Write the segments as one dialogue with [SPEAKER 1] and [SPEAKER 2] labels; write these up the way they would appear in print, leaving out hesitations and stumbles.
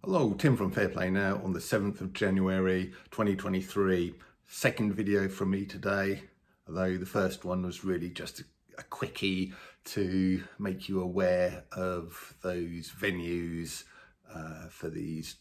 [SPEAKER 1] Hello, Tim from Fair Play Now on the 7th of January 2023. Second video from me today, although the first one was really just a quickie to make you aware of those venues for these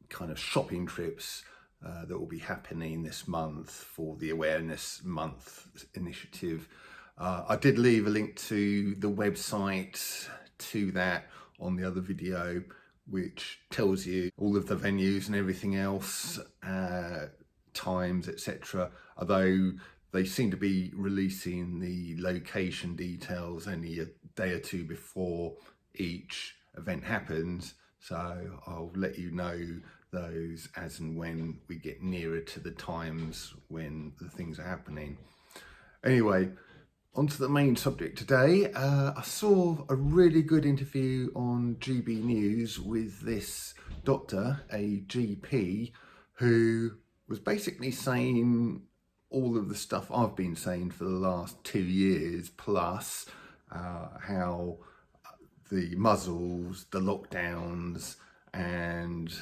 [SPEAKER 1] kind of shopping trips that will be happening this month for the Awareness Month initiative. I did leave a link to the website to that on the other video, which tells you all of the venues and everything else, times, etc. Although they seem to be releasing the location details only a day or two before each event happens. So I'll let you know those as and when we get nearer to the times when the things are happening. Anyway, onto the main subject today. I saw a really good interview on GB News with this doctor, a GP, who was basically saying all of the stuff I've been saying for the last 2 years plus, how the muzzles, the lockdowns, and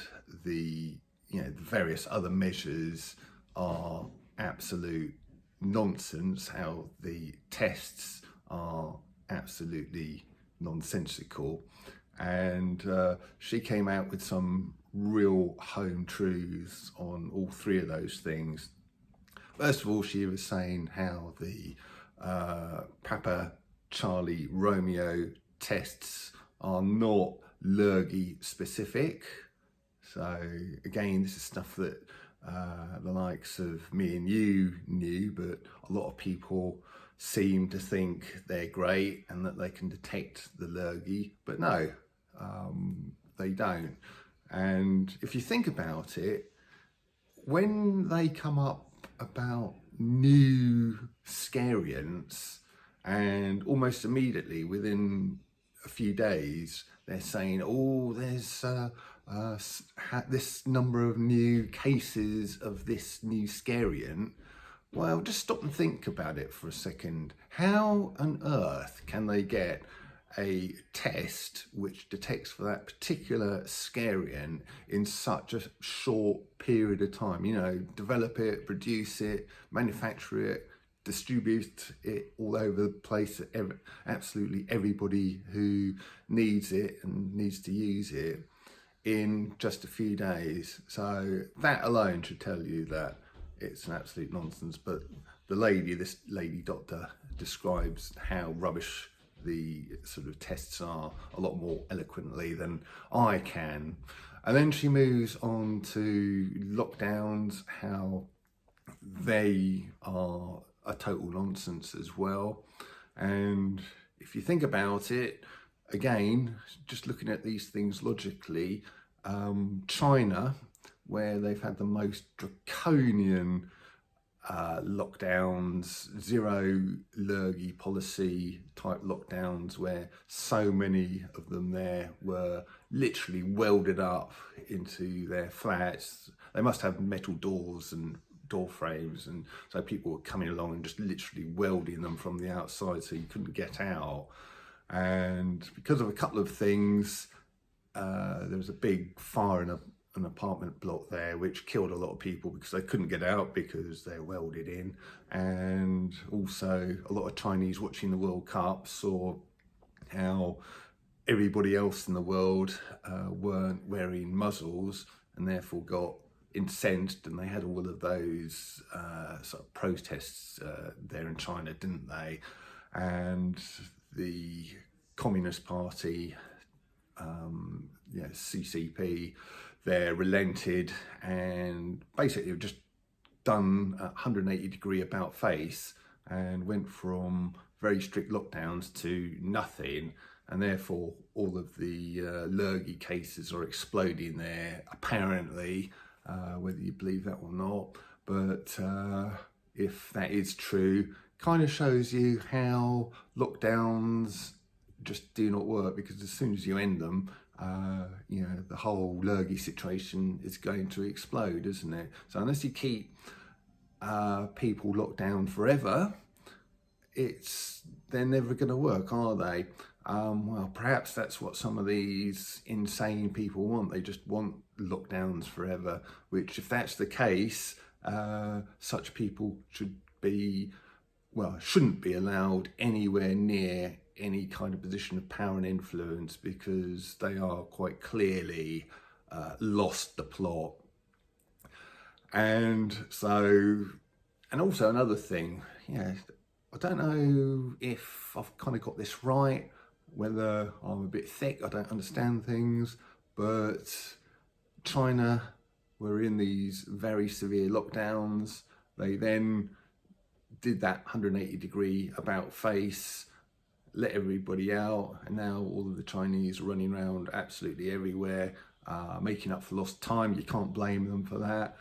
[SPEAKER 1] the various other measures are absolute nonsense, how the tests are absolutely nonsensical. And she came out with some real home truths on all three of those things. First of all, she was saying how the Papa Charlie Romeo tests are not lurgy specific. So again, this is stuff that the likes of me and you knew, but a lot of people seem to think they're great and that they can detect the lurgy, but no, they don't. And if you think about it, when they come up about new scariants, and almost immediately within a few days they're saying, oh, there's this number of new cases of this new scariant. Well, just stop and think about it for a second. How on earth can they get a test which detects for that particular scariant in such a short period of time? You know, develop it, produce it, manufacture it, distribute it all over the place, absolutely everybody who needs it and needs to use it in just a few days. So that alone should tell you that it's an absolute nonsense. But this lady doctor describes how rubbish the sort of tests are a lot more eloquently than I can. And then she moves on to lockdowns, how they are a total nonsense as well. And if you think about it, again, just looking at these things logically, China, where they've had the most draconian lockdowns, zero lurgy policy type lockdowns, where so many of them there were literally welded up into their flats. They must have metal doors and door frames, and so people were coming along and just literally welding them from the outside so you couldn't get out. And because of a couple of things, there was a big fire in an apartment block there, which killed a lot of people because they couldn't get out because they're welded in. And also a lot of Chinese watching the World Cup saw how everybody else in the world weren't wearing muzzles and therefore got incensed, and they had all of those sort of protests there in China, didn't they? And the Communist Party, CCP, there relented and basically have just done a 180-degree about face and went from very strict lockdowns to nothing, and therefore all of the lurgy cases are exploding there, apparently, whether you believe that or not. But if that is true, kind of shows you how lockdowns just do not work, because as soon as you end them, the whole lurgy situation is going to explode, isn't it? So unless you keep people locked down forever, they're never going to work, are they? Well, perhaps that's what some of these insane people want. They just want lockdowns forever, which if that's the case, such people shouldn't be allowed anywhere near any kind of position of power and influence, because they are quite clearly lost the plot. And also another thing, I don't know if I've kind of got this right, whether I'm a bit thick, I don't understand things, but China were in these very severe lockdowns. They then did that 180-degree about face, let everybody out, and now all of the Chinese are running around absolutely everywhere, making up for lost time. You can't blame them for that.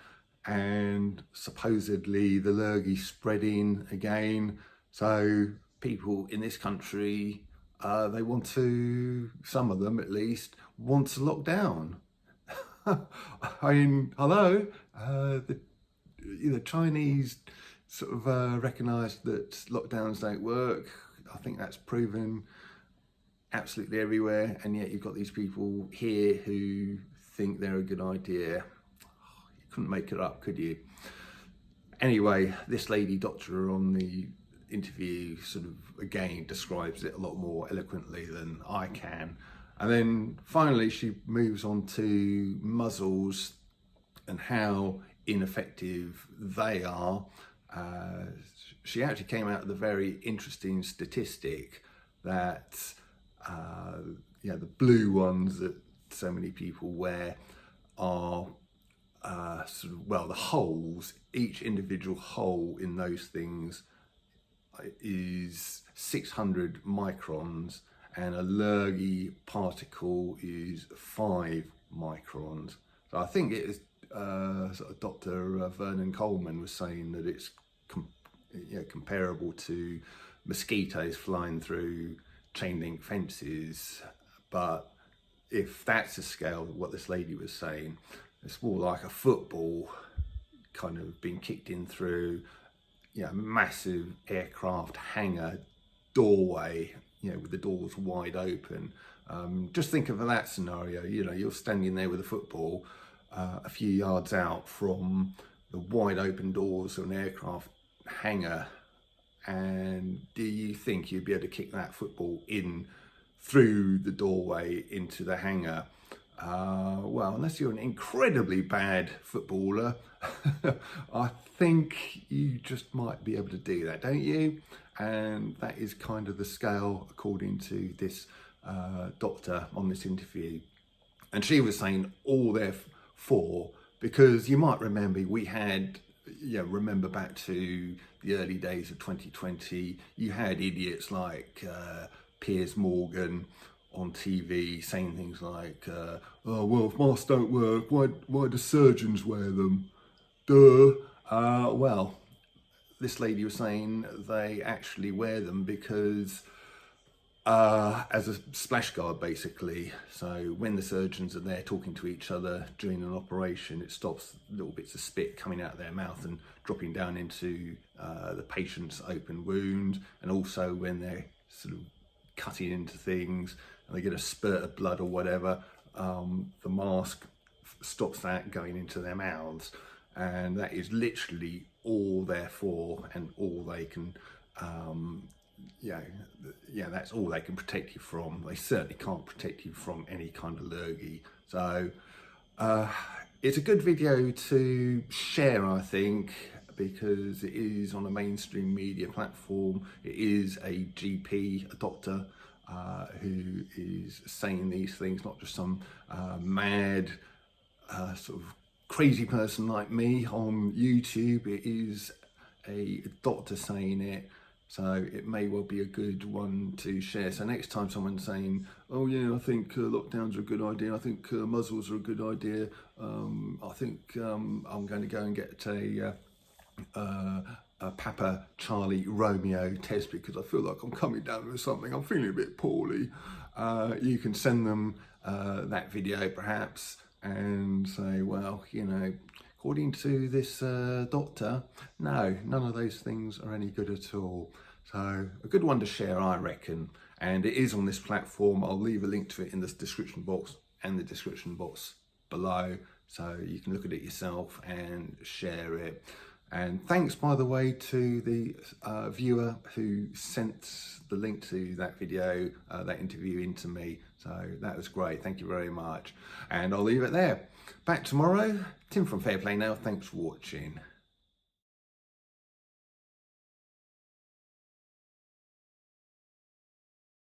[SPEAKER 1] And supposedly the lurgy's spreading again. So people in this country, they want to, some of them at least, want to lock down. I mean, hello, the Chinese sort of recognised that lockdowns don't work. I think that's proven absolutely everywhere, and yet you've got these people here who think they're a good idea. You couldn't make it up, could you? Anyway, this lady doctor on the interview sort of again describes it a lot more eloquently than I can. And then finally she moves on to muzzles and how ineffective they are. She actually came out with a very interesting statistic that the blue ones that so many people wear are the holes, each individual hole in those things is 600 microns, and a lurgy particle is 5 microns. So I think it is Dr. Vernon Coleman was saying that it's comparable to mosquitoes flying through chain link fences. But if that's the scale of what this lady was saying, it's more like a football kind of being kicked in through massive aircraft hangar doorway, with the doors wide open. Just think of that scenario. You're standing there with a football a few yards out from the wide open doors of an aircraft hangar, and do you think you'd be able to kick that football in through the doorway into the hangar? Well, unless you're an incredibly bad footballer, I think you just might be able to do that, don't you? And that is kind of the scale according to this doctor on this interview. And she was saying all therefore, because you might remember we had, remember back to the early days of 2020, you had idiots like Piers Morgan on TV saying things like, oh, well, if masks don't work, why do surgeons wear them? Duh. Well, this lady was saying they actually wear them because as a splash guard, basically. So when the surgeons are there talking to each other during an operation, it stops little bits of spit coming out of their mouth and dropping down into the patient's open wound. And also when they're sort of cutting into things and they get a spurt of blood or whatever, the mask stops that going into their mouths. And that is literally all they're for, and all they can, that's all they can protect you from. They certainly can't protect you from any kind of lurgy. So it's a good video to share, I think, because it is on a mainstream media platform. It is a GP, a doctor, who is saying these things, not just some mad sort of crazy person like me on YouTube. It is a doctor saying it, so it may well be a good one to share. So next time someone's saying, oh yeah, I think lockdowns are a good idea, I think muzzles are a good idea, I think I'm going to go and get a Papa Charlie Romeo test because I feel like I'm coming down with something, I'm feeling a bit poorly, you can send them that video perhaps and say, well, according to this doctor, no, none of those things are any good at all. So a good one to share, I reckon. and it is on this platform. I'll leave a link to it in the description box and the description box below, so you can look at it yourself and share it. And thanks, by the way, to the viewer who sent the link to that video, that interview, into me. So that was great. Thank you very much. And I'll leave it there. Back tomorrow. Tim from Fair Play Now. Thanks for watching.